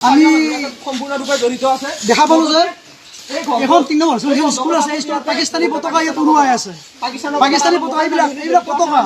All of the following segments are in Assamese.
আমি সম্পূৰ্ণৰূপে জড়িত আছে দেখা পালো যে এখন ৩ নম্বৰ স্কুল আছে স্কুলত পাকিস্তানী পতাকা ইয়াত উৰুৱাই আছে পাকিস্তানী পতাকা এইবিলাক পতাকা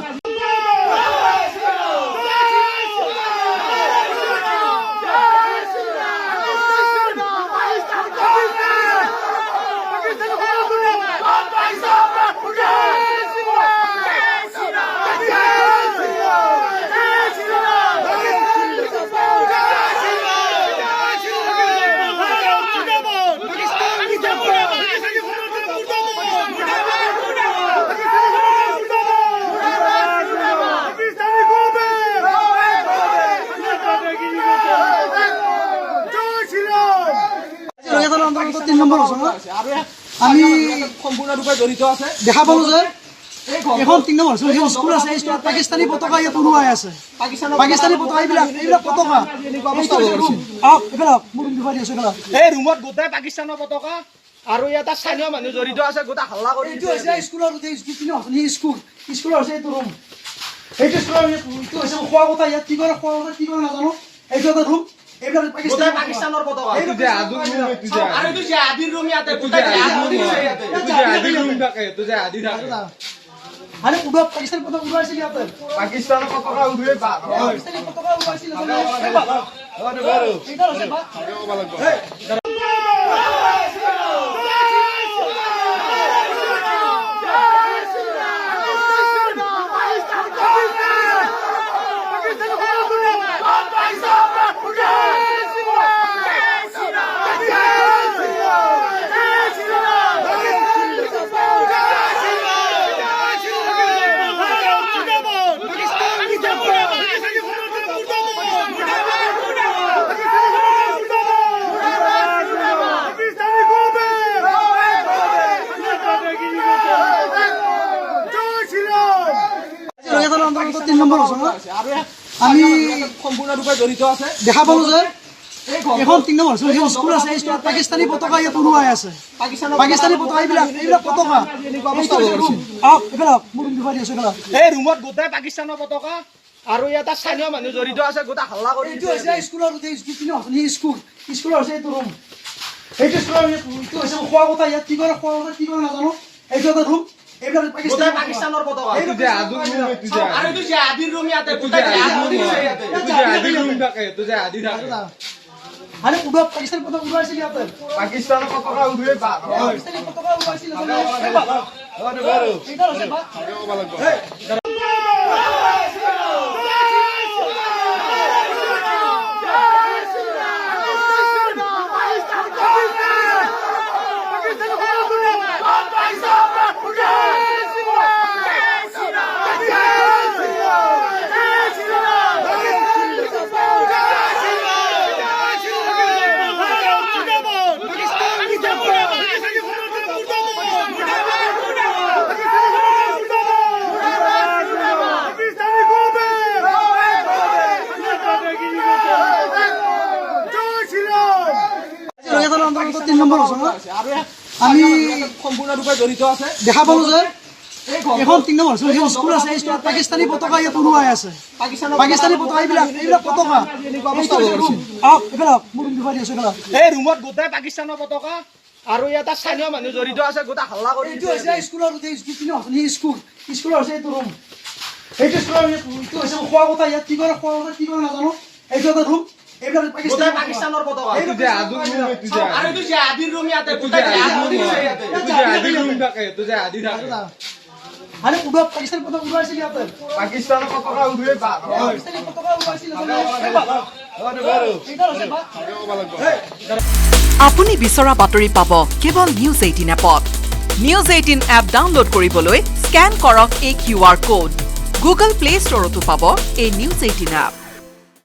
আমি সম্পূৰ্ণৰূপে জড়িত আছে দেখা পালো যে এখন ৩ নম্বৰ স্কুল আছে স্কুলত পাকিস্তানী পতাকা ইয়াত উৰুৱাই আছে পাকিস্তানী পতাকা এইবিলাক পতাকা এই ৰুমত গোটাই পাকিস্তানৰ পতাকা আৰু ইয়াত স্থানীয় মানুহ জড়িত আছে গোটা হাল্লা কৰি এইটো হৈছে স্কুলৰ স্কুলৰ হৈছে এইটো ৰুম এইটো স্কুলৰ এইটো হৈছে খোৱা কথা ইয়াত কি কৰে নাজানো এইটো এটা ৰুম গোটাই পাকিস্তানৰ পতাকা এইটো যে আদিৰ ৰুম এইটো যে আৰু এইটো যে আদিৰ ৰুম ইয়াতে গোটাই আদিৰ ৰুম থাকে এইটো যে আদি থাকে আৰে উড়া পাকিস্তান পতাকা উড়াইছিল ইয়াতে পাকিস্তানৰ পতাকা উৰুৱাই বা পাকিস্তানী পতাকা উড়াইছিল এটা আছে বা আমি সম্পূৰ্ণৰূপে জড়িত আছে দেখা পালো যে এখন ৩ নম্বৰ স্কুল আছে স্কুলত পাকিস্তানী পতাকা ইয়াত উৰুৱাই আছে পাকিস্তানী পতাকা এইবিলাক পতাকা এই ৰুমত গোটাই পাকিস্তানৰ পতাকা আৰু ইয়াত স্থানীয় মানুহ জড়িত আছে গোটা হাল্লা কৰি এইটো হৈছে স্কুলৰ স্কুলৰ হৈছে এইটো ৰুম এইটো স্কুলৰ এইটো হৈছে খোৱা কথা ইয়াত কি কৰে নাজানো এইটো এটা ৰুম গোটাই পাকিস্তানৰ পতাকা এইটো যে আদিৰ ৰুম এইটো যে আৰু এইটো যে আদিৰ ৰুম ইয়াতে গোটাই আদিৰ ৰুম থাকে এইটো যে আদি থাকে আৰে উড়া পাকিস্তান পতাকা উড়াইছিল ইয়াতে পাকিস্তানৰ পতাকা উৰুৱাই বা পাকিস্তানী পতাকা উড়াইছিল এটা আছে বা আমি সম্পূৰ্ণৰূপে জড়িত আছে দেখা পালো যে এখন ৩ নম্বৰ স্কুল আছে স্কুলত পাকিস্তানী পতাকা ইয়াত উৰুৱাই আছে পাকিস্তানী পতাকা এইবিলাক পতাকা এই ৰুমত গোটাই পাকিস্তানৰ পতাকা আৰু ইয়াত স্থানীয় মানুহ জড়িত আছে গোটা হাল্লা কৰি এইটো হৈছে স্কুলৰ স্কুলৰ হৈছে এইটো ৰুম এইটো স্কুলৰ এইটো হৈছে খোৱা কথা ইয়াত কি কৰে নাজানো এইটো এটা ৰুম গোটাই পাকিস্তানৰ পতাকা এইটো যে আদিৰ ৰুম এইটো যে আৰু এইটো যে আদিৰ ৰুম ইয়াতে গোটাই আদিৰ ৰুম থাকে এইটো যে আদি থাকে আৰে উড়া পাকিস্তান পতাকা উড়াইছিল ইয়াতে পাকিস্তানৰ পতাকা উৰুৱাই বা পাকিস্তানী পতাকা উড়াইছিল এটা আছে বা আপুনি বিচৰা বাতৰি পাব কেৱল নিউজ 18 এপত নিউজ 18 এপ ডাউনলোড কৰিবলৈ স্কেন কৰক এই QR কোড গুগল প্লে ষ্টৰতো পাব এই নিউজ 18 এপ